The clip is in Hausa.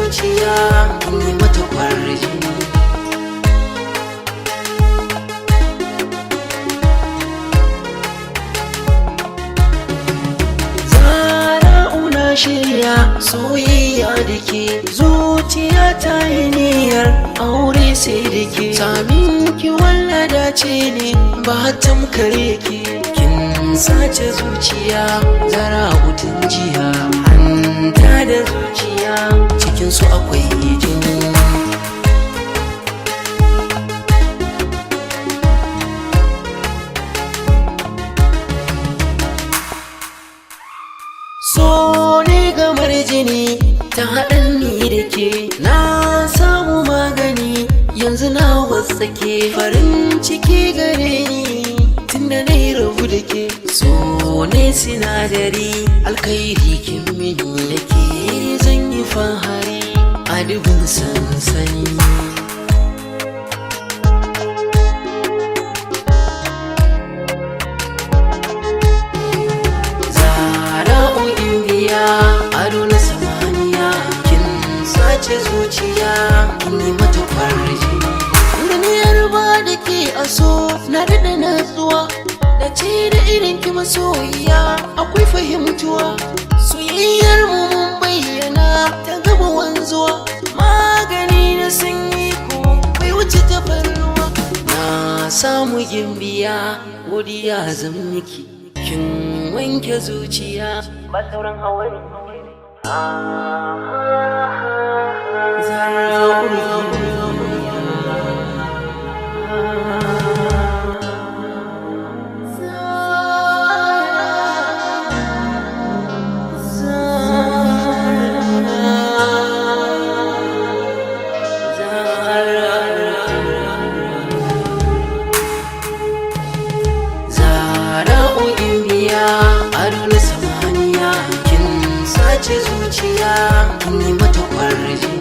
zuciya kin yi mata kwarjini. Zarau na shirya soyayya da ke, zuciya ta yi niyyar aure sai da ke. Samin ki wallada ce ne ba tamkare ki, kin sace zuciya Zarau tun jiya. Hanta da zuciya cikin su akwai jini. So ne gamar jini ta haɗan ni da ke, na samu magani yanzu na wasake. Farin ciki gare ni tunda na yi rabu da ke, so ne sinadari alkhairi kin mini da ke. Zan yi fahari a dubin sansani. Ado na samaniya kin sace zuciya kin yi mata kwarjini. Ganiyar ba da ke a so na daɗa natsuwa, da ce da irin ki masoyiya akwai fahimtuwa. Soyayyar mu mun bayyana ta gaba wanzuwa, magani na sanyi ko bai wuce tafarnuwa. Na samu gimbiya godiya zan miki, kin wanke zuciya ba sauran hawan. Zarau gimbiya ado na samaniya kin sace zuciya kin yi mata kwarjini.